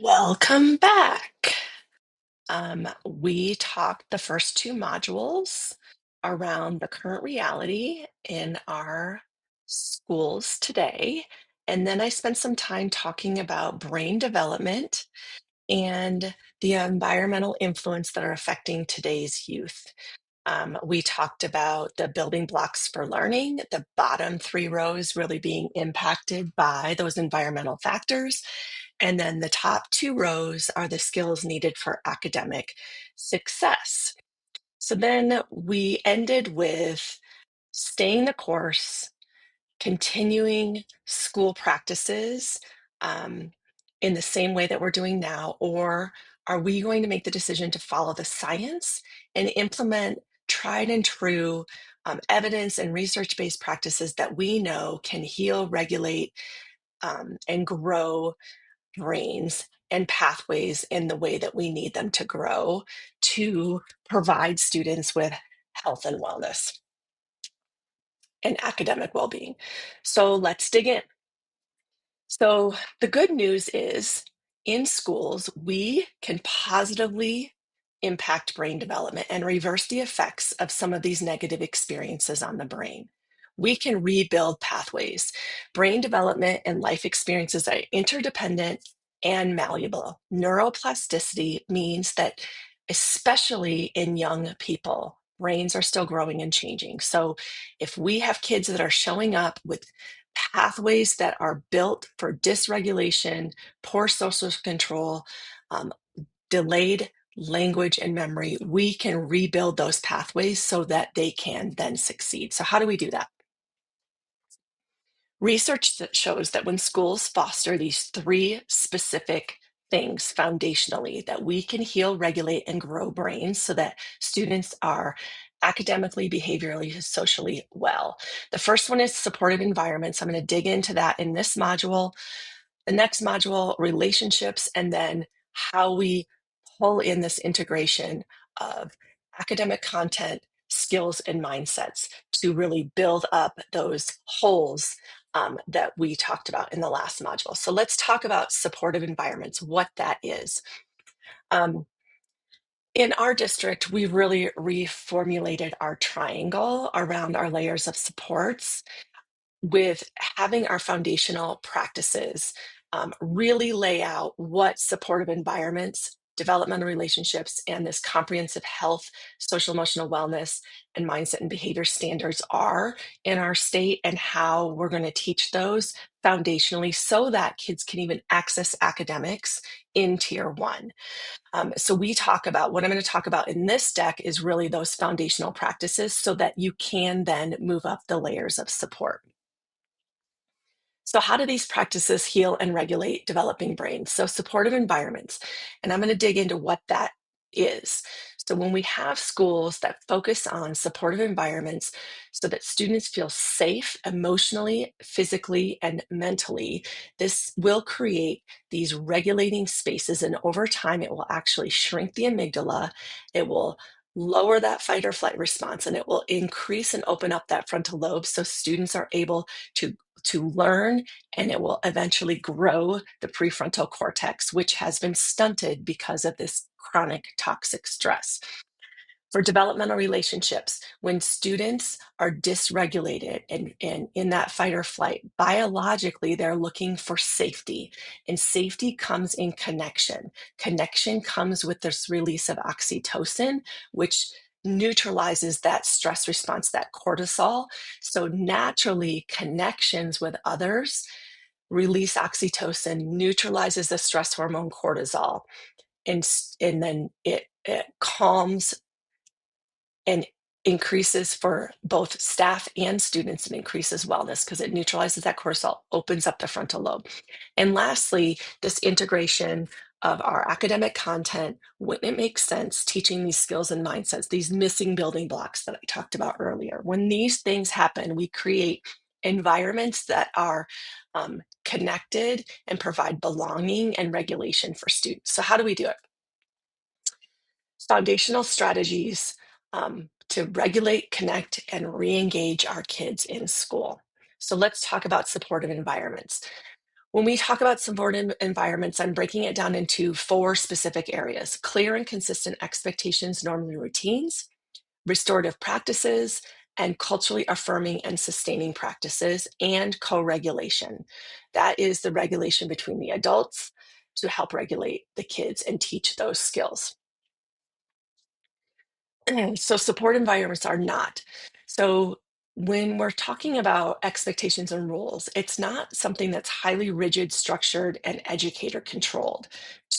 Welcome back. We talked the first two modules around the current reality in our schools today. And then I spent some time talking about brain development and the environmental influence that are affecting today's youth. We talked about the building blocks for learning, the bottom three rows really being impacted by those environmental factors. And then the top two rows are the skills needed for academic success. So then we ended with staying the course, continuing school practices um, in the same way that we're doing now, or are we going to make the decision to follow the science and implement tried and true evidence and research-based practices that we know can heal, regulate, and grow brains and pathways in the way that we need them to grow to provide students with health and wellness and academic well-being. So let's dig in. So the good news is in schools, we can positively impact brain development and reverse the effects of some of these negative experiences on the brain. We can rebuild pathways. Brain development and life experiences are interdependent and malleable. Neuroplasticity means that, especially in young people, brains are still growing and changing. So if we have kids that are showing up with pathways that are built for dysregulation, poor social control, um, delayed language and memory, we can rebuild those pathways so that they can then succeed. So, how do we do that? Research that shows that when schools foster these three specific things foundationally, that we can heal, regulate, and grow brains so that students are academically, behaviorally, socially well. The first one is supportive environments. I'm going to dig into that in this module. The next module, relationships, and then how we pull in this integration of academic content, skills, and mindsets to really build up those wholes that we talked about in the last module. So let's talk about supportive environments, what that is. Um, in our district, we really reformulated our triangle around our layers of supports with having our foundational practices really lay out what supportive environments, developmental relationships, and this comprehensive health, social emotional wellness, and mindset and behavior standards are in our state, and how we're going to teach those foundationally so that kids can even access academics in tier one. So we talk about what I'm going to talk about in this deck is really those foundational practices so that you can then move up the layers of support. So, how do these practices heal and regulate developing brains? So, supportive environments, and I'm going to dig into what that is. So, when we have schools that focus on supportive environments so that students feel safe emotionally, physically, and mentally, this will create these regulating spaces. And over time, it will actually shrink the amygdala. It will lower that fight or flight response, and it will increase and open up that frontal lobe so students are able to learn, and it will eventually grow the prefrontal cortex, which has been stunted because of this chronic toxic stress. For developmental relationships, when students are dysregulated and in that fight or flight, biologically, they're looking for safety, and safety comes in connection. Connection comes with this release of oxytocin, which neutralizes that stress response, that cortisol. So naturally, connections with others release oxytocin, neutralizes the stress hormone cortisol, and then it calms and increases for both staff and students, and increases wellness because it neutralizes that cortisol, opens up the frontal lobe. And lastly, this integration of our academic content, when it makes sense, teaching these skills and mindsets, these missing building blocks that I talked about earlier. When these things happen, we create environments that are connected and provide belonging and regulation for students. So how do we do it? Foundational strategies to regulate, connect, and re-engage our kids in school. So let's talk about supportive environments. When we talk about supportive environments, I'm breaking it down into 4 specific areas: clear and consistent expectations, norms, and routines, restorative practices, and culturally affirming and sustaining practices, and co-regulation. That is the regulation between the adults to help regulate the kids and teach those skills. So support environments are not. So when we're talking about expectations and rules, it's not something that's highly rigid, structured, and educator controlled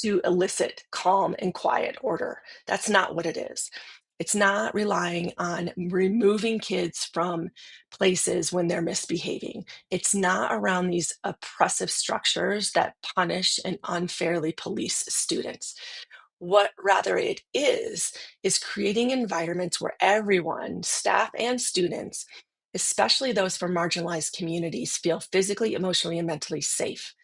to elicit calm and quiet order. That's not what it is. It's not relying on removing kids from places when they're misbehaving. It's not around these oppressive structures that punish and unfairly police students. What rather it is creating environments where everyone, staff and students, especially those from marginalized communities, feel physically, emotionally, and mentally safe.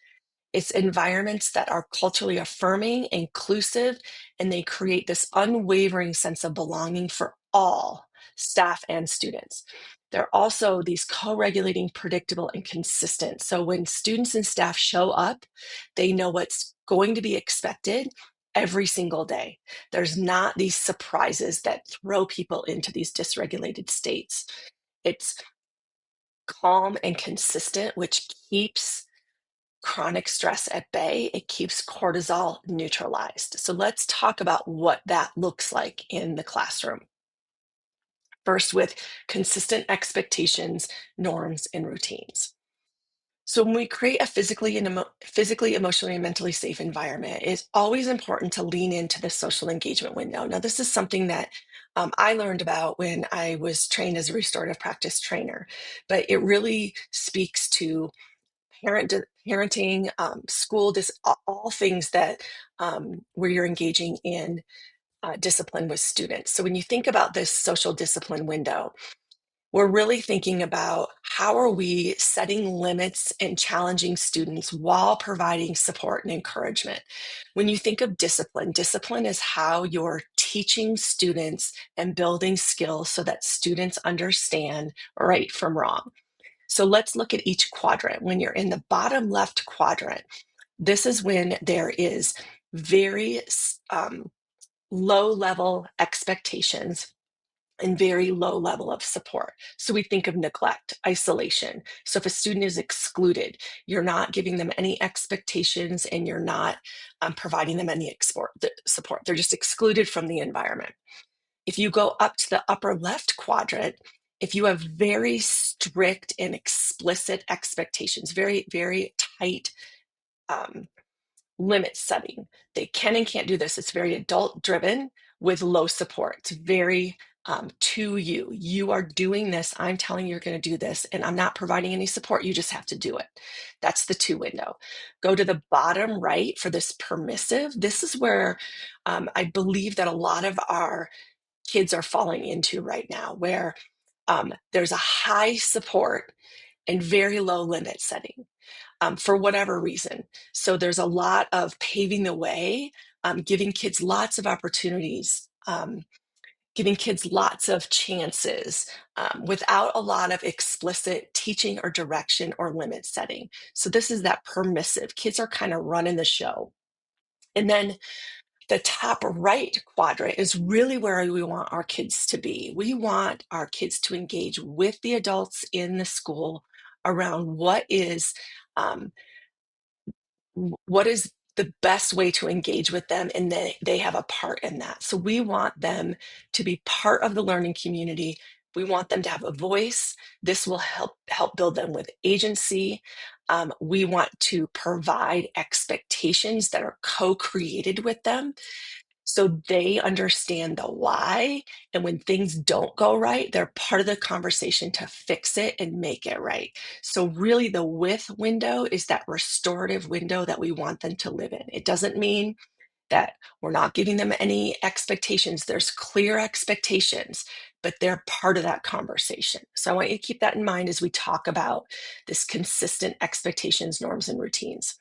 It's environments that are culturally affirming, inclusive, and they create this unwavering sense of belonging for all staff and students. They're also these co-regulating, predictable, and consistent. So when students and staff show up, they know what's going to be expected every single day. There's not these surprises that throw people into these dysregulated states. It's calm and consistent, which keeps chronic stress at bay. It keeps cortisol neutralized. So let's talk about what that looks like in the classroom. First, with consistent expectations, norms, and routines. So when we create a physically, emotionally, and mentally safe environment, it's always important to lean into the social engagement window. Now, this is something that I learned about when I was trained as a restorative practice trainer, but it really speaks to parenting, school, all things that where you're engaging in discipline with students. So when you think about this social discipline window, we're really thinking about how are we setting limits and challenging students while providing support and encouragement. When you think of discipline, discipline is how you're teaching students and building skills so that students understand right from wrong. So let's look at each quadrant. When you're in the bottom left quadrant, this is when there is very low level expectations and very low level of support. So we think of neglect, isolation. So if a student is excluded, you're not giving them any expectations and you're not providing them any support. They're just excluded from the environment. If you go up to the upper left quadrant, if you have very strict and explicit expectations, very, very tight um, limit setting, they can and can't do this. It's very adult driven with low support. It's very to you. You are doing this. I'm telling you you're going to do this, and I'm not providing any support. You just have to do it. That's the 2 window. Go to the bottom right for this permissive. This is where I believe that a lot of our kids are falling into right now, where there's a high support and very low limit setting for whatever reason. So there's a lot of paving the way, giving kids lots of opportunities, giving kids lots of chances without a lot of explicit teaching or direction or limit setting. So this is that permissive. Kids are kind of running the show. And then the top right quadrant is really where we want our kids to be. We want our kids to engage with the adults in the school around um, what is the best way to engage with them, and they have a part in that. So we want them to be part of the learning community. We want them to have a voice. This will help build them with agency. We want to provide expectations that are co-created with them so they understand the why. And when things don't go right, they're part of the conversation to fix it and make it right. So really the with window is that restorative window that we want them to live in. It doesn't mean that we're not giving them any expectations. There's clear expectations, but they're part of that conversation. So I want you to keep that in mind as we talk about this consistent expectations, norms, and routines.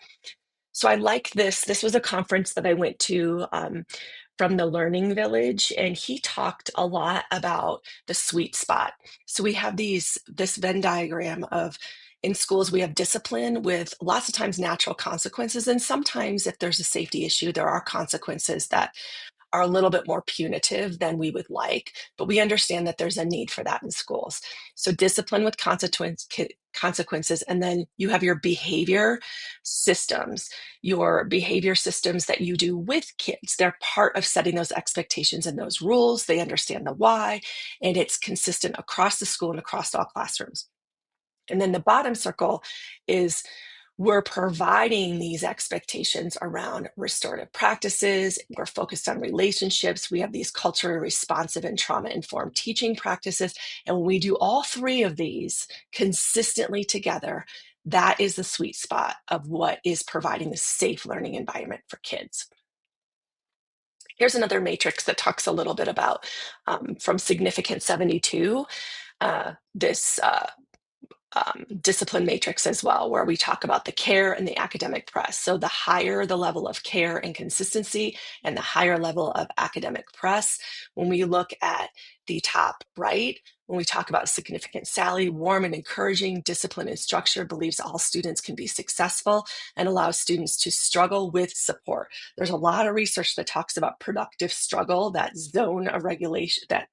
So I like this. This was a conference that I went to from the Learning Village, and he talked a lot about the sweet spot. So we have this Venn diagram of In schools, we have discipline with lots of times natural consequences. And sometimes, if there's a safety issue, there are consequences that are a little bit more punitive than we would like, but we understand that there's a need for that in schools. So discipline with consequences, and then you have your behavior systems that you do with kids. They're part of setting those expectations and those rules. They understand the why, and it's consistent across the school and across all classrooms. And then the bottom circle is we're providing these expectations around restorative practices. We're focused on relationships. We have these culturally responsive and trauma-informed teaching practices. And when we do all three of these consistently together, that is the sweet spot of what is providing a safe learning environment for kids. Here's another matrix that talks a little bit about from Significant 72, this discipline matrix as well, where we talk about the care and the academic press. So the higher the level of care and consistency and the higher level of academic press, when we look at the top right, when we talk about Significant Sally, warm and encouraging discipline and structure, believes all students can be successful and allows students to struggle with support. There's a lot of research that talks about productive struggle, that zone of regulation, that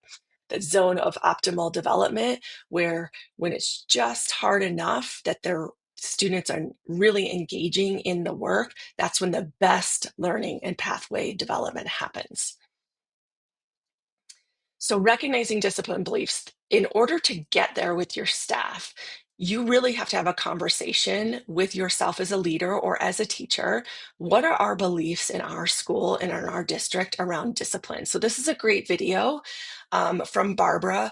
zone of optimal development, where when it's just hard enough that their students are really engaging in the work, that's when the best learning and pathway development happens. So recognizing discipline beliefs, in order to get there with your staff, you really have to have a conversation with yourself as a leader or as a teacher. What are our beliefs in our school and in our district around discipline? So this is a great video from Barbara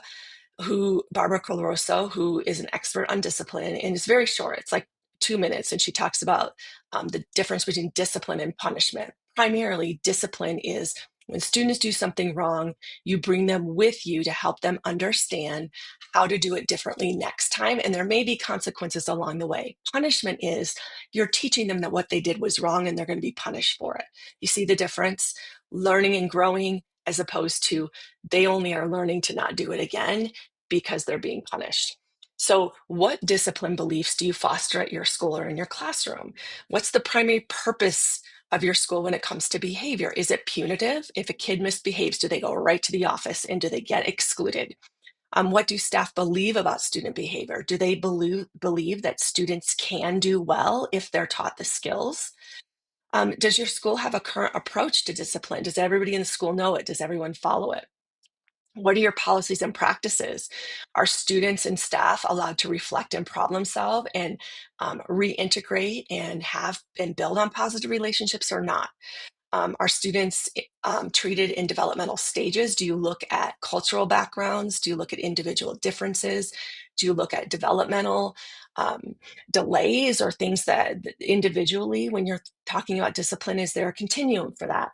Coloroso, who is an expert on discipline, and it's very short. It's like 2 minutes, and she talks about the difference between discipline and punishment. Primarily, discipline is when students do something wrong, you bring them with you to help them understand how to do it differently next time, and there may be consequences along the way. Punishment is you're teaching them that what they did was wrong and they're going to be punished for it. You see the difference? Learning and growing, as opposed to they only are learning to not do it again because they're being punished. So what discipline beliefs do you foster at your school or in your classroom? What's the primary purpose of your school when it comes to behavior? Is it punitive? If a kid misbehaves, do they go right to the office and do they get excluded? What do staff believe about student behavior? Do they believe that students can do well if they're taught the skills? Does your school have a current approach to discipline? Does everybody in the school know it? Does everyone follow it? What are your policies and practices? Are students and staff allowed to reflect and problem solve and reintegrate and build on positive relationships or not? Are students treated in developmental stages? Do you look at cultural backgrounds? Do you look at individual differences? Do you look at developmental delays or things that individually, when you're talking about discipline, is there a continuum for that?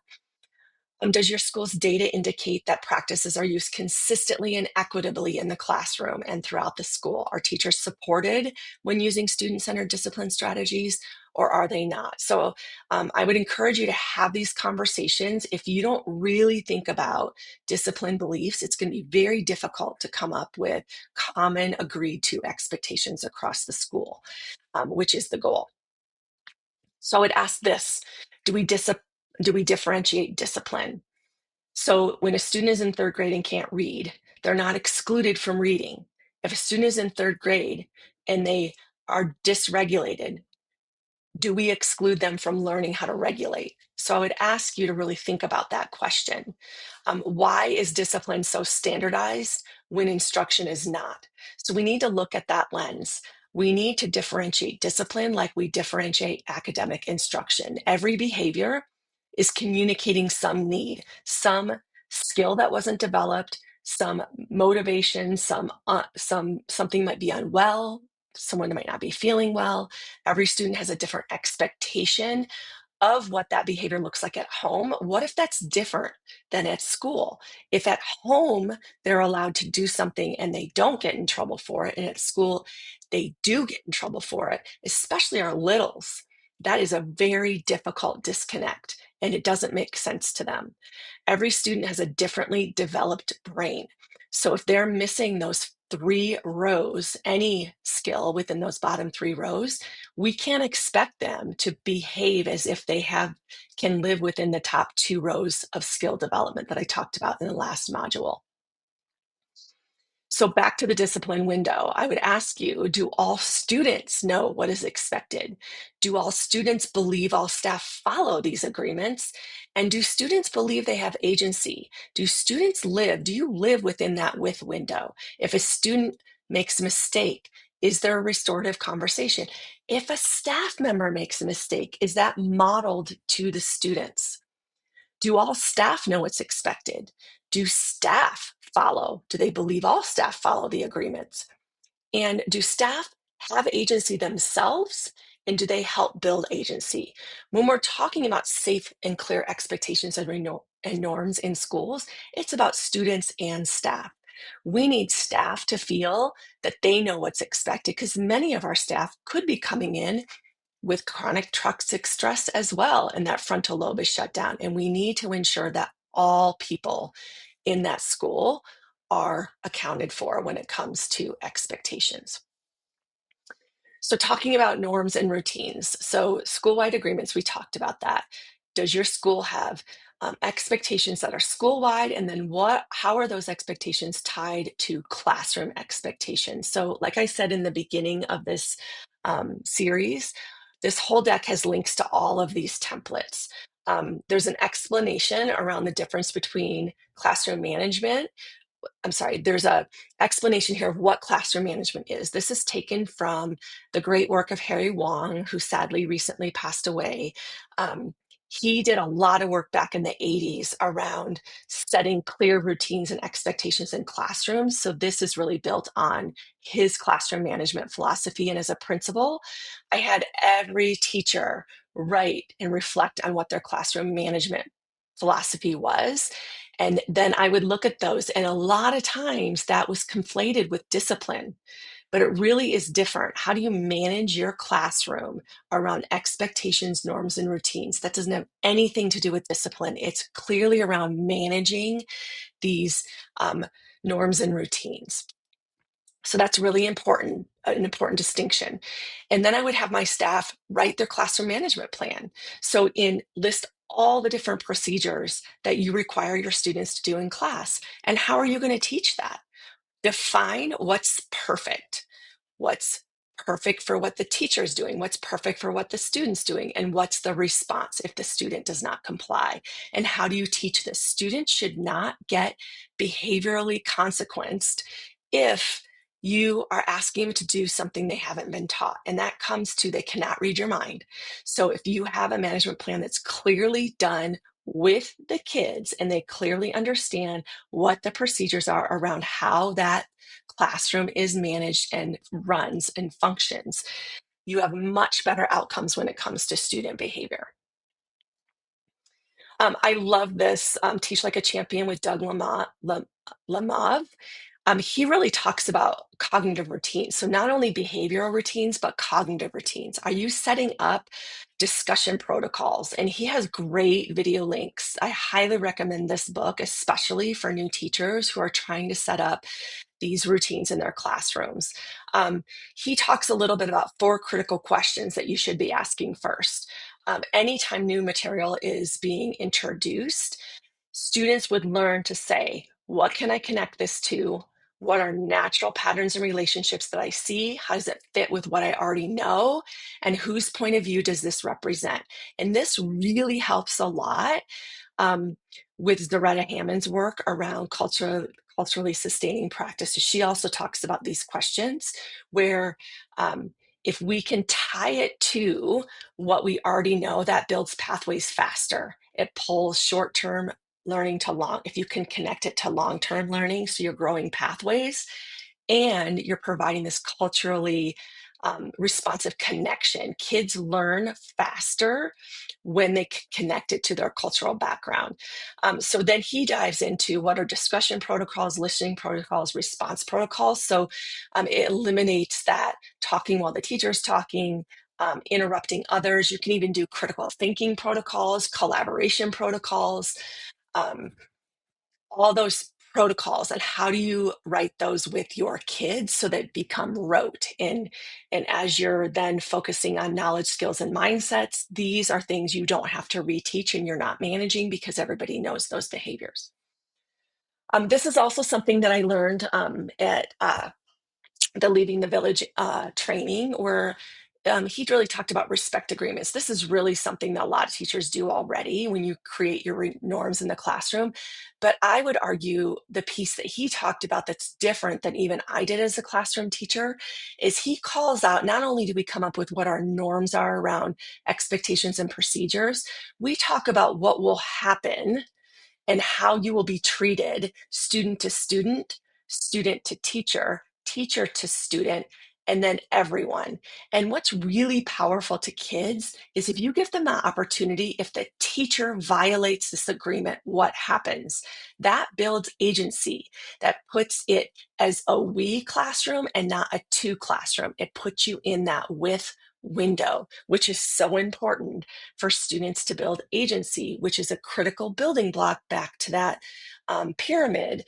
Does your school's data indicate that practices are used consistently and equitably in the classroom and throughout the school? Are teachers supported when using student-centered discipline strategies, or are they not? So I would encourage you to have these conversations. If you don't really think about discipline beliefs, it's going to be very difficult to come up with common agreed to expectations across the school, which is the goal. So I would ask this: do we differentiate discipline? So when a student is in third grade and can't read, they're not excluded from reading. If a student is in third grade and they are dysregulated, do we exclude them from learning how to regulate? So I would ask you to really think about that question. Why is discipline so standardized when instruction is not? So we need to look at that lens. We need to differentiate discipline like we differentiate academic instruction. Every behavior is communicating some need, some skill that wasn't developed, some motivation, something might be unwell, someone might not be feeling well. Every student has a different expectation of what that behavior looks like at home. What if that's different than at school? If at home they're allowed to do something and they don't get in trouble for it, and at school they do get in trouble for it, especially our littles, that is a very difficult disconnect and it doesn't make sense to them. Every student has a differently developed brain. So if they're missing those three rows, any skill within those bottom three rows, we can't expect them to behave as if they can live within the top two rows of skill development that I talked about in the last module. So back to the discipline window, I would ask you, do all students know what is expected? Do all students believe all staff follow these agreements? And do students believe they have agency? Do you live within that with window? If a student makes a mistake, is there a restorative conversation? If a staff member makes a mistake, is that modeled to the students? Do all staff know what's expected? Do staff follow? Do they believe all staff follow the agreements? And do staff have agency themselves? And do they help build agency? When we're talking about safe and clear expectations and norms in schools, it's about students and staff. We need staff to feel that they know what's expected because many of our staff could be coming in with chronic toxic stress as well, and that frontal lobe is shut down. And we need to ensure that all people in that school are accounted for when it comes to expectations. So talking about norms and routines. So school-wide agreements, we talked about that. Does your school have expectations that are school-wide? And then how are those expectations tied to classroom expectations? So like I said in the beginning of this series, this whole deck has links to all of these templates. There's an explanation around the difference between classroom management. There's a explanation here of what classroom management is. This is taken from the great work of Harry Wong, who sadly recently passed away. He did a lot of work back in the 80s around setting clear routines and expectations in classrooms. So this is really built on his classroom management philosophy. And as a principal, I had every teacher write and reflect on what their classroom management philosophy was. And then I would look at those, and a lot of times that was conflated with discipline, but it really is different. How do you manage your classroom around expectations, norms, and routines? That doesn't have anything to do with discipline. It's clearly around managing these norms and routines. So that's really important, an important distinction. And then I would have my staff write their classroom management plan. So list all the different procedures that you require your students to do in class. And how are you going to teach that? Define what's perfect. What's perfect for what the teacher is doing, what's perfect for what the student's doing, and what's the response if the student does not comply. And how do you teach this? Students should not get behaviorally consequenced if you are asking them to do something they haven't been taught. And that comes to they cannot read your mind. So if you have a management plan that's clearly done with the kids and they clearly understand what the procedures are around how that classroom is managed and runs and functions, you have much better outcomes when it comes to student behavior. I love this Teach Like a Champion with Doug Lamov. He really talks about cognitive routines. So not only behavioral routines, but cognitive routines. Are you setting up discussion protocols? And he has great video links. I highly recommend this book, especially for new teachers who are trying to set up these routines in their classrooms. He talks a little bit about 4 critical questions that you should be asking first. Anytime new material is being introduced, students would learn to say, what can I connect this to? What are natural patterns and relationships that I see? How does it fit with what I already know? And whose point of view does this represent? And this really helps a lot with Zaretta Hammond's work around culturally sustaining practices. She also talks about these questions where if we can tie it to what we already know, that builds pathways faster. It pulls short-term learning to if you can connect it to long-term learning, so you're growing pathways and you're providing this culturally responsive connection. Kids learn faster when they connect it to their cultural background. So then he dives into what are discussion protocols, listening protocols, response protocols. So it eliminates that talking while the teacher's talking, interrupting others. You can even do critical thinking protocols, collaboration protocols, all those protocols and how do you write those with your kids so that become rote, and as you're then focusing on knowledge, skills, and mindsets, these are things you don't have to reteach and you're not managing because everybody knows those behaviors. This is also something that I learned at the Leaving the Village training, where he really talked about respect agreements. This is really something that a lot of teachers do already when you create your norms in the classroom. But I would argue the piece that he talked about that's different than even I did as a classroom teacher is he calls out, not only do we come up with what our norms are around expectations and procedures, we talk about what will happen and how you will be treated, student to student, student to teacher, teacher to student, and then everyone. And what's really powerful to kids is if you give them that opportunity, if the teacher violates this agreement, what happens? That builds agency. That puts it as a we classroom and not a to classroom. It puts you in that with window, which is so important for students to build agency, which is a critical building block back to that pyramid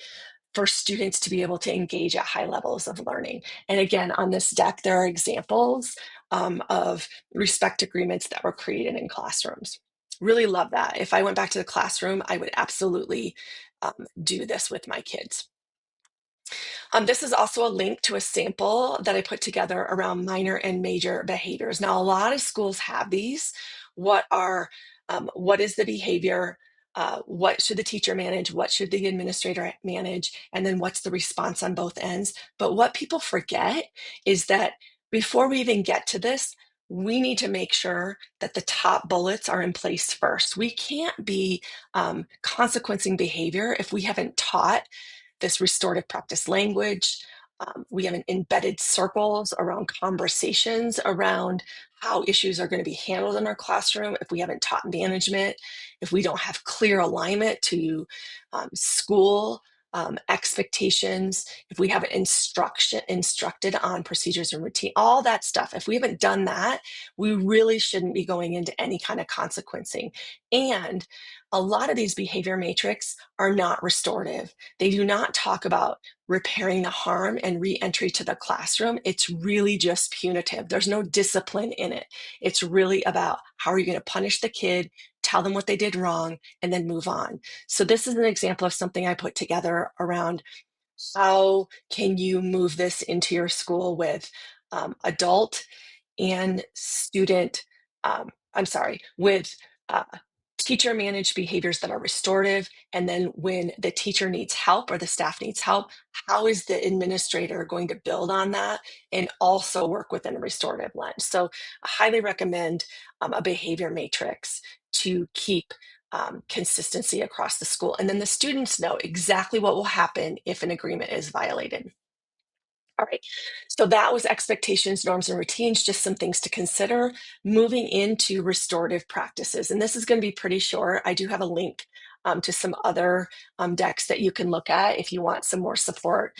for students to be able to engage at high levels of learning. And again, on this deck, there are examples of respect agreements that were created in classrooms. Really love that. If I went back to the classroom, I would absolutely do this with my kids. This is also a link to a sample that I put together around minor and major behaviors. Now, a lot of schools have these. What is the behavior? What should the teacher manage? What should the administrator manage? And then what's the response on both ends? But what people forget is that before we even get to this, we need to make sure that the top bullets are in place first. We can't be consequencing behavior if we haven't taught this restorative practice language. We have embedded circles around conversations around how issues are going to be handled in our classroom. If we haven't taught management, if we don't have clear alignment to school expectations, if we haven't instructed on procedures and routine, all that stuff, if we haven't done that, we really shouldn't be going into any kind of consequencing. And a lot of these behavior matrix are not restorative. They do not talk about repairing the harm and re-entry to the classroom. It's really just punitive. There's no discipline in it. It's really about how are you going to punish the kid, tell them what they did wrong, and then move on. So this is an example of something I put together around how can you move this into your school with adult and student, I'm sorry, with uh, teacher managed behaviors that are restorative. And then when the teacher needs help or the staff needs help, how is the administrator going to build on that and also work within a restorative lens? So I highly recommend a behavior matrix to keep consistency across the school. And then the students know exactly what will happen if an agreement is violated. All right, so that was expectations, norms, and routines, just some things to consider. Moving into restorative practices, and this is going to be pretty short. I do have a link to some other decks that you can look at if you want some more support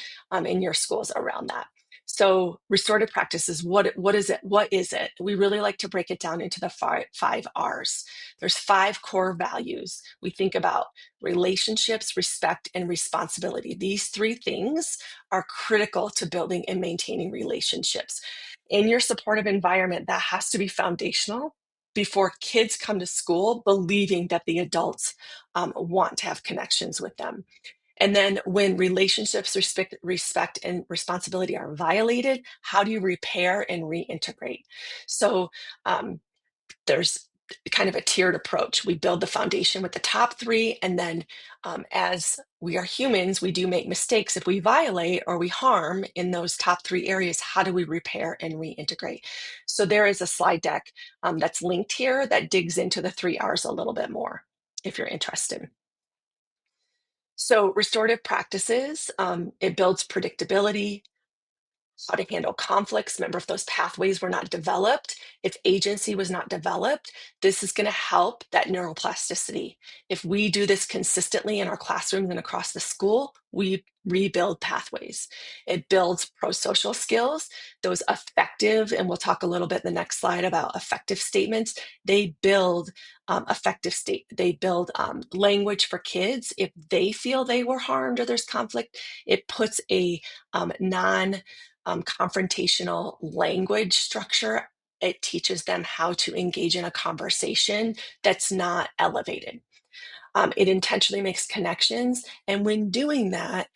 in your schools around that. So restorative practices, what is it? What is it? We really like to break it down into the five R's. There's 5 core values. We think about relationships, respect, and responsibility. These 3 things are critical to building and maintaining relationships. In your supportive environment, that has to be foundational before kids come to school believing that the adults want to have connections with them. And then when relationships, respect, and responsibility are violated, how do you repair and reintegrate? So there's kind of a tiered approach. We build the foundation with the top 3, and then as we are humans, we do make mistakes. If we violate or we harm in those top 3 areas, how do we repair and reintegrate? So there is a slide deck that's linked here that digs into the 3 R's a little bit more if you're interested. So restorative practices, it builds predictability, how to handle conflicts. Remember, if those pathways were not developed, if agency was not developed, this is going to help that neuroplasticity. If we do this consistently in our classrooms and across the school, we rebuild pathways. It builds pro-social skills, those effective, and we'll talk a little bit in the next slide about effective statements. They build they build language for kids. If they feel they were harmed or there's conflict, it puts a non-confrontational language structure. It teaches them how to engage in a conversation that's not elevated. It intentionally makes connections. And when doing that,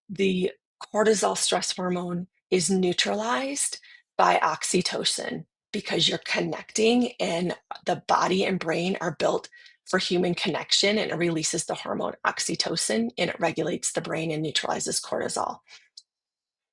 the cortisol stress hormone is neutralized by oxytocin because you're connecting, and the body and brain are built for human connection, and it releases the hormone oxytocin, and it regulates the brain and neutralizes cortisol.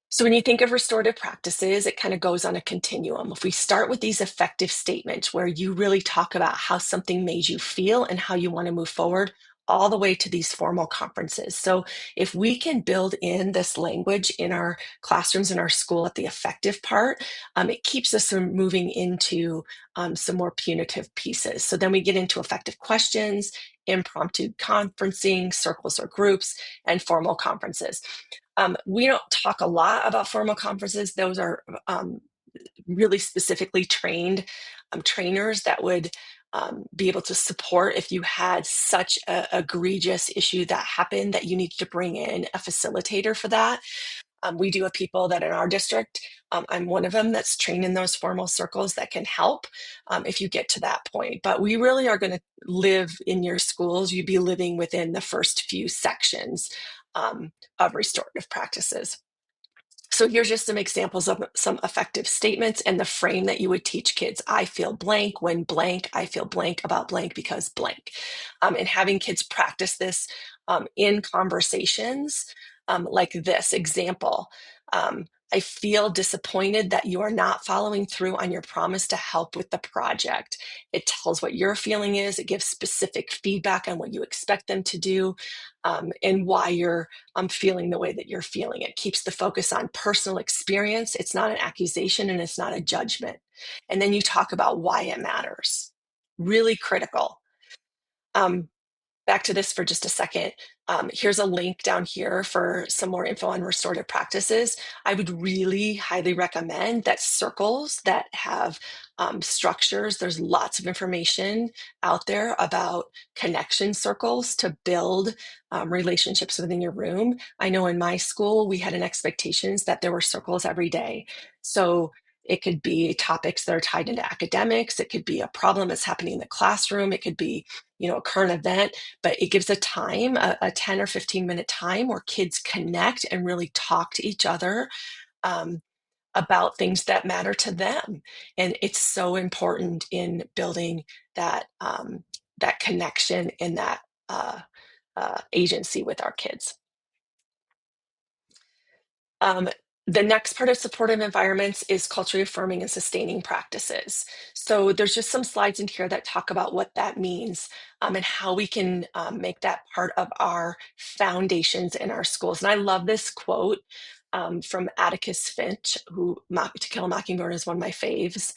So when you think of restorative practices, it kind of goes on a continuum. If we start with these effective statements where you really talk about how something made you feel and how you want to move forward, all the way to these formal conferences. So if we can build in this language in our classrooms in our school at the effective part, it keeps us from moving into some more punitive pieces. So then we get into effective questions, impromptu conferencing, circles or groups, and formal conferences. We don't talk a lot about formal conferences. Those are really specifically trained trainers that would be able to support if you had such a egregious issue that happened that you need to bring in a facilitator for that. We do have people that in our district, I'm one of them that's trained in those formal circles that can help if you get to that point. But we really are going to live in your schools. You'd be living within the first few sections of restorative practices. So here's just some examples of some effective statements and the frame that you would teach kids. I feel blank when blank, I feel blank about blank because blank. And having kids practice this in conversations like this example. I feel disappointed that you are not following through on your promise to help with the project. It tells what your feeling is. It gives specific feedback on what you expect them to do and why you're feeling the way that you're feeling. It keeps the focus on personal experience. It's not an accusation and it's not a judgment. And then you talk about why it matters. Really critical. Back to this for just a second. Here's a link down here for some more info on restorative practices. I would really highly recommend that circles that have structures, there's lots of information out there about connection circles to build relationships within your room. I know in my school, we had an expectations that there were circles every day. So it could be topics that are tied into academics. It could be a problem that's happening in the classroom. It could be, a current event, but it gives a time, a 10 or 15-minute time where kids connect and really talk to each other about things that matter to them. And it's so important in building that, that connection and that agency with our kids. The next part of supportive environments is culturally affirming and sustaining practices. So there's just some slides in here that talk about what that means and how we can make that part of our foundations in our schools. And I love this quote from Atticus Finch, who To Kill a Mockingbird is one of my faves.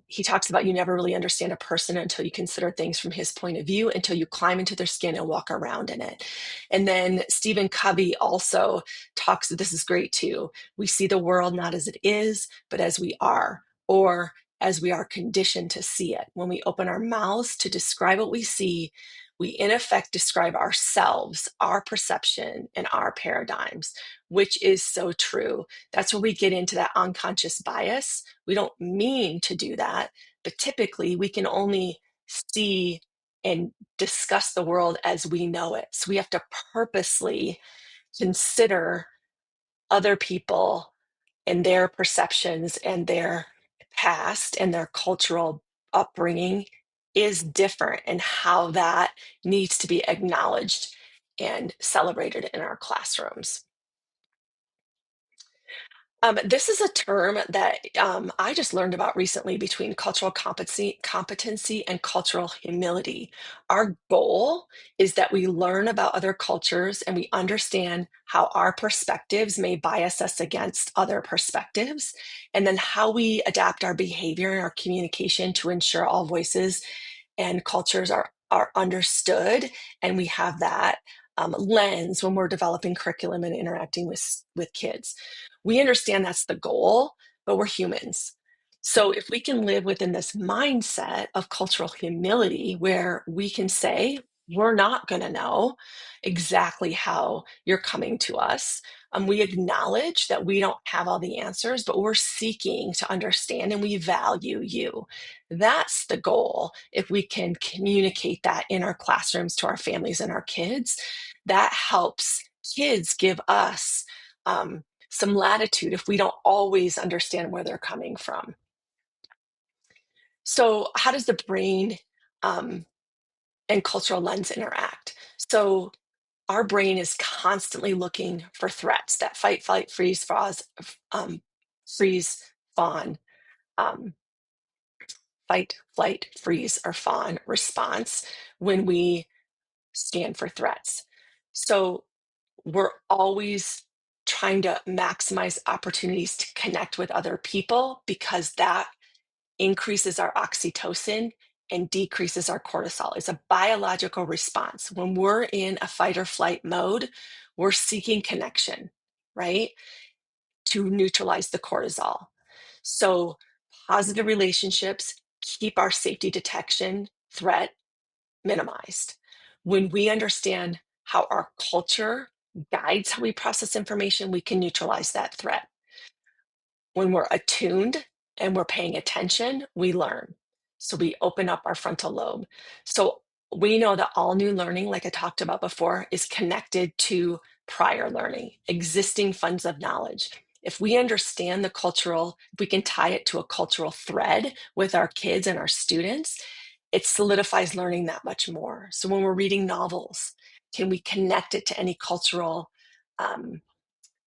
He talks about you never really understand a person until you consider things from his point of view, until you climb into their skin and walk around in it. And then Stephen Covey also talks, this is great too. We see the world not as it is, but as we are, or as we are conditioned to see it. When we open our mouths to describe what we see, we in effect describe ourselves, our perception, and our paradigms, which is so true. That's where we get into that unconscious bias. We don't mean to do that, but typically we can only see and discuss the world as we know it. So we have to purposely consider other people and their perceptions and their past and their cultural upbringing is different, and how that needs to be acknowledged and celebrated in our classrooms. This is a term that I just learned about recently between cultural competency and cultural humility. Our goal is that we learn about other cultures and we understand how our perspectives may bias us against other perspectives, and then how we adapt our behavior and our communication to ensure all voices and cultures are understood, and we have that lens when we're developing curriculum and interacting with kids. We understand that's the goal, but we're humans. So if we can live within this mindset of cultural humility, where we can say, we're not going to know exactly how you're coming to us. We acknowledge that we don't have all the answers, but we're seeking to understand and we value you. That's the goal. If we can communicate that in our classrooms to our families and our kids, that helps kids give us some latitude if we don't always understand where they're coming from. So, how does the brain um, and cultural lens interact? So, our brain is constantly looking for threats, that fight, flight, freeze, freeze, fawn, um, fight, flight, freeze, or fawn response when we scan for threats. So we're always trying to maximize opportunities to connect with other people because that increases our oxytocin and decreases our cortisol. It's a biological response. When we're in a fight or flight mode, we're seeking connection, right? To neutralize the cortisol. So positive relationships keep our safety detection threat minimized. When we understand how our culture guides how we process information, we can neutralize that threat. When we're attuned and we're paying attention, we learn. So we open up our frontal lobe. So we know that all new learning, like I talked about before, is connected to prior learning, existing funds of knowledge. If we understand the cultural, if we can tie it to a cultural thread with our kids and our students, it solidifies learning that much more. So when we're reading novels, can we connect it to any cultural um,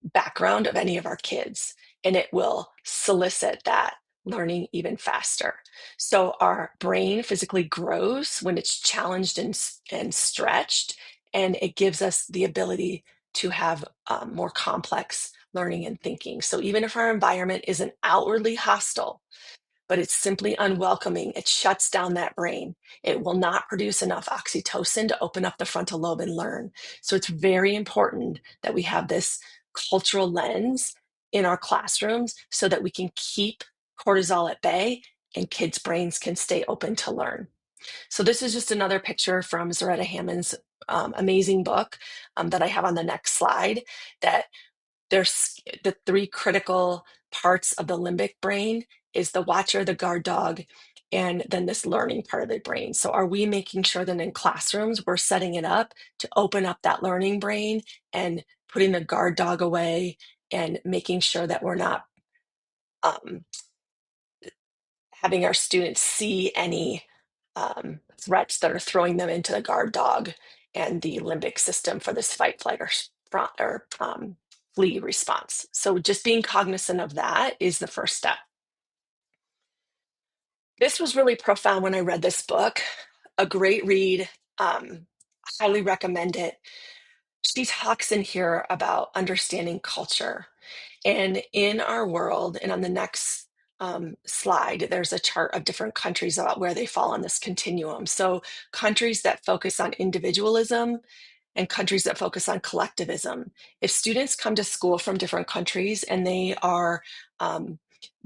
background of any of our kids, and it will solicit that learning even faster. So our brain physically grows when it's challenged and stretched, and it gives us the ability to have more complex learning and thinking. So even if our environment isn't outwardly hostile, but it's simply unwelcoming, it shuts down that brain. It will not produce enough oxytocin to open up the frontal lobe and learn. So it's very important that we have this cultural lens in our classrooms so that we can keep cortisol at bay and kids' brains can stay open to learn. So this is just another picture from Zaretta Hammond's amazing book that I have on the next slide, that there's the three critical parts of the limbic brain is the watcher, the guard dog, and then this learning part of the brain. So are we making sure that in classrooms we're setting it up to open up that learning brain and putting the guard dog away and making sure that we're not um, having our students see any threats that are throwing them into the guard dog and the limbic system for this fight, flight, or flee response. So just being cognizant of that is the first step. This was really profound when I read this book. A great read. Um, Highly recommend it. She talks in here about understanding culture. And in our world, and on the next slide, there's a chart of different countries about where they fall on this continuum. So, countries that focus on individualism and countries that focus on collectivism. If students come to school from different countries and they are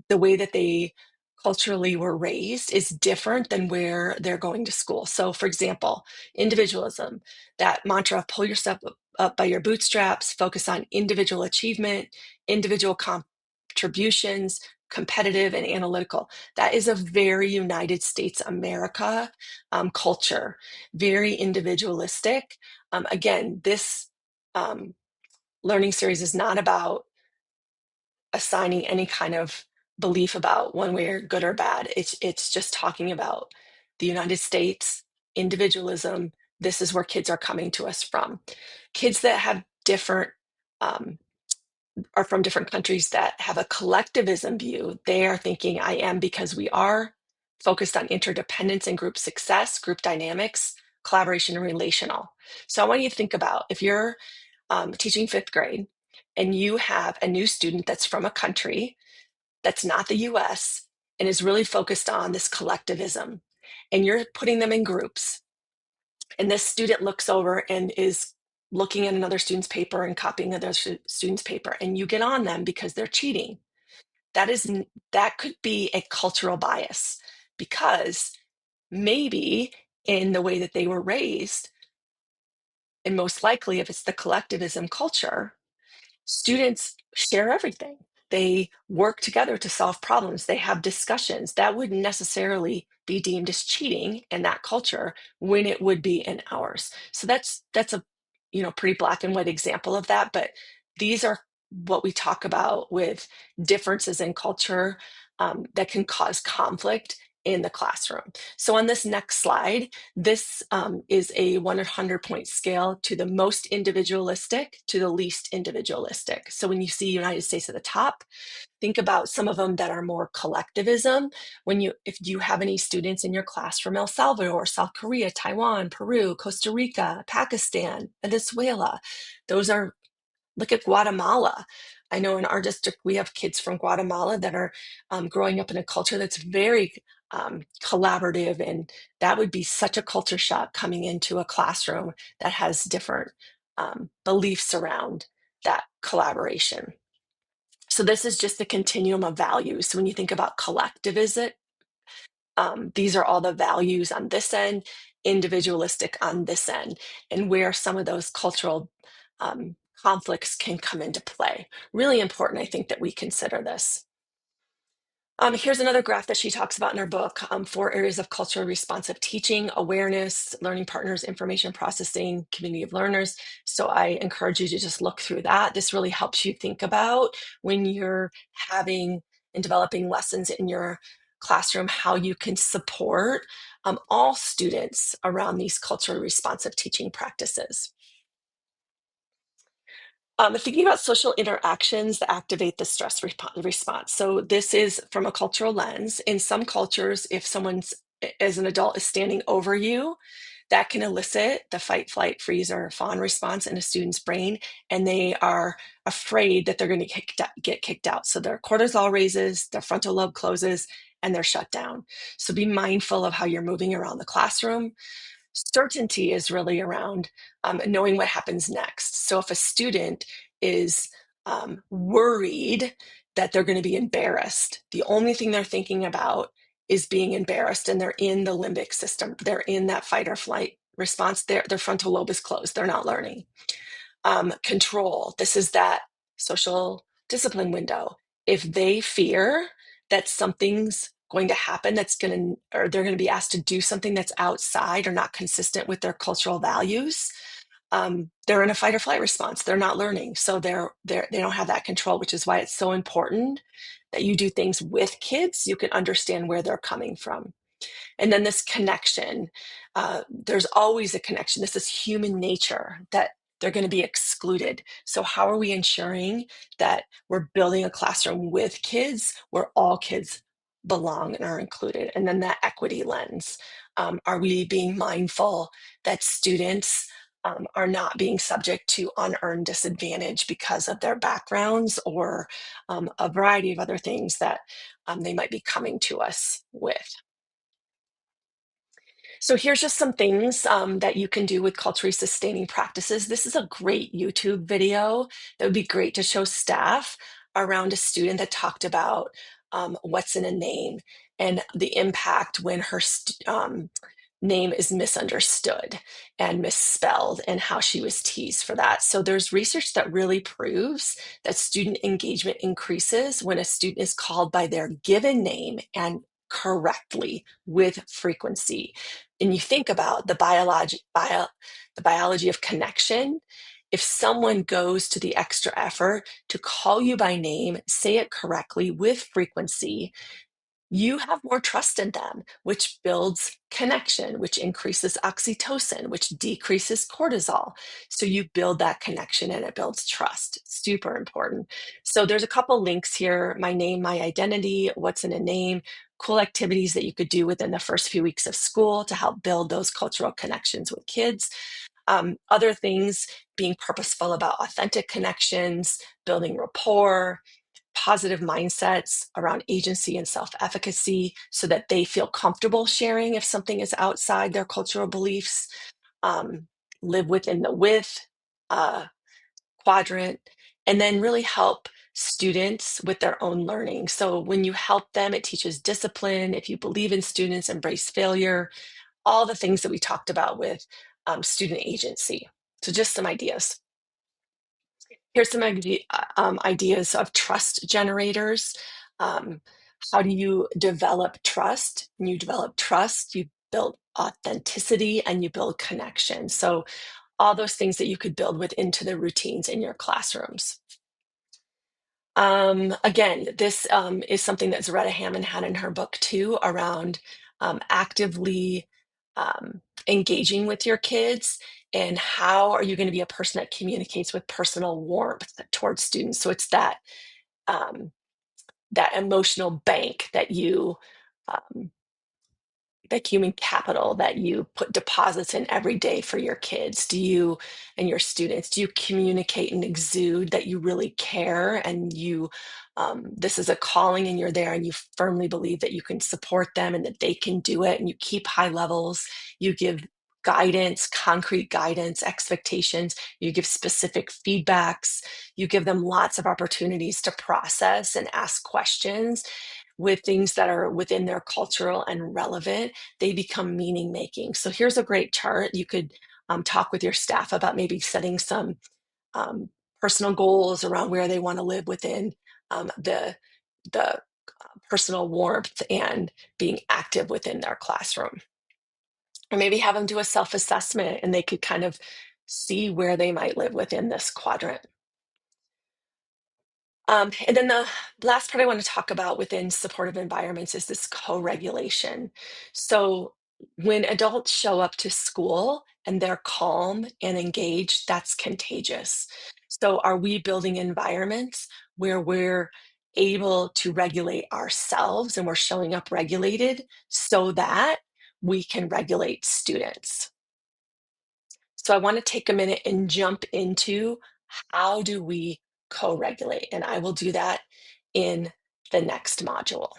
the way that they culturally were raised is different than where they're going to school. So, for example, individualism, that mantra, pull yourself up by your bootstraps, focus on individual achievement, individual contributions, competitive and analytical. That is a very United States America culture, very individualistic. Again, this um, learning series is not about assigning any kind of belief about one way or good or bad. It's just talking about the United States, individualism. This is where kids are coming to us from. Kids that have different um, are from different countries that have a collectivism view, they are thinking I am because we are focused on interdependence and group success, group dynamics, collaboration, and relational. So I want you to think about if you're teaching fifth grade and you have a new student that's from a country that's not the US and is really focused on this collectivism, and you're putting them in groups, and this student looks over and is looking at another student's paper and copying another student's paper, and you get on them because they're cheating. That could be a cultural bias, because maybe in the way that they were raised, and most likely if it's the collectivism culture, students share everything. They work together to solve problems. They have discussions. That wouldn't necessarily be deemed as cheating in that culture when it would be in ours. So that's a pretty black and white example of that. But these are what we talk about with differences in culture that can cause conflict in the classroom. So on this next slide, this is a 100-point scale to the most individualistic to the least individualistic. So when you see United States at the top, think about some of them that are more collectivism. If you have any students in your class from El Salvador, South Korea, Taiwan, Peru, Costa Rica, Pakistan, Venezuela, look at Guatemala. I know in our district, we have kids from Guatemala that are growing up in a culture that's very collaborative, and that would be such a culture shock coming into a classroom that has different beliefs around that collaboration. So this is just the continuum of values. So when you think about collectivism, these are all the values on this end, individualistic on this end, and where some of those cultural conflicts can come into play. Really important, I think, that we consider this. Here's another graph that she talks about in her book, 4 areas of culturally responsive teaching: awareness, learning partners, information processing, community of learners. So I encourage you to just look through that. This really helps you think about when you're having and developing lessons in your classroom, how you can support all students around these culturally responsive teaching practices. Thinking about social interactions that activate the stress response. So this is from a cultural lens. In some cultures, if someone's as an adult is standing over you, that can elicit the fight, flight, freeze, or fawn response in a student's brain, and they are afraid that they're going to get kicked out. So their cortisol raises, their frontal lobe closes, and they're shut down. So be mindful of how you're moving around the classroom. Certainty is really around knowing what happens next. So if a student is worried that they're going to be embarrassed, the only thing they're thinking about is being embarrassed, and they're in the limbic system. They're in that fight or flight response. Their frontal lobe is closed. They're not learning. Control. This is that social discipline window. If they fear that something's going to happen or they're going to be asked to do something that's outside or not consistent with their cultural values, they're in a fight or flight response. They're not learning. So they don't have that control, which is why it's so important that you do things with kids. You can understand where they're coming from. And then this connection, there's always a connection. This is human nature that they're going to be excluded. So how are we ensuring that we're building a classroom with kids where all kids belong and are included? And then that equity lens. Are we being mindful that students are not being subject to unearned disadvantage because of their backgrounds or a variety of other things that they might be coming to us with? So here's just some things that you can do with culturally sustaining practices. This is a great YouTube video that would be great to show staff around a student that talked about what's in a name and the impact when her name is misunderstood and misspelled, and how she was teased for that. So there's research that really proves that student engagement increases when a student is called by their given name and correctly with frequency. And you think about the biology of connection. If someone goes to the extra effort to call you by name, say it correctly with frequency, You have more trust in them, which builds connection, which increases oxytocin, which decreases cortisol. So you build that connection and it builds trust. Super important. So there's a couple links here: my name, my identity, what's in a name, cool activities that you could do within the first few weeks of school to help build those cultural connections with kids. Other things: being purposeful about authentic connections, building rapport, positive mindsets around agency and self efficacy so that they feel comfortable sharing if something is outside their cultural beliefs. Um, Live within the with uh, quadrant, and then really help students with their own learning. So when you help them, it teaches discipline. If you believe in students, embrace failure, all the things that we talked about with student agency. So just some ideas. Here's some ideas of trust generators. Um, how do you develop trust? When you develop trust, you build authenticity and you build connection. So all those things that you could build with into the routines in your classrooms. Again, this is something that Zaretta Hammond had in her book too, around actively engaging with your kids, and how are you going to be a person that communicates with personal warmth towards students. So it's um, that emotional bank that you um, that human capital that you put deposits in every day for your kids. Do you and your students, do you communicate and exude that you really care, and you this is a calling and you're there and you firmly believe that you can support them and that they can do it, and you keep high levels, you give guidance, concrete guidance, expectations, you give specific feedbacks, you give them lots of opportunities to process and ask questions with things that are within their cultural and relevant. They become meaning making. So here's a great chart. You could talk with your staff about maybe setting some um, personal goals around where they want to live within the personal warmth and being active within their classroom. Or maybe have them do a self-assessment and they could kind of see where they might live within this quadrant. And then the last part I want to talk about within supportive environments is this co-regulation. So when adults show up to school and they're calm and engaged, that's contagious. So are we building environments where we're able to regulate ourselves and we're showing up regulated so that we can regulate students? So I want to take a minute and jump into how do we co-regulate, and I will do that in the next module.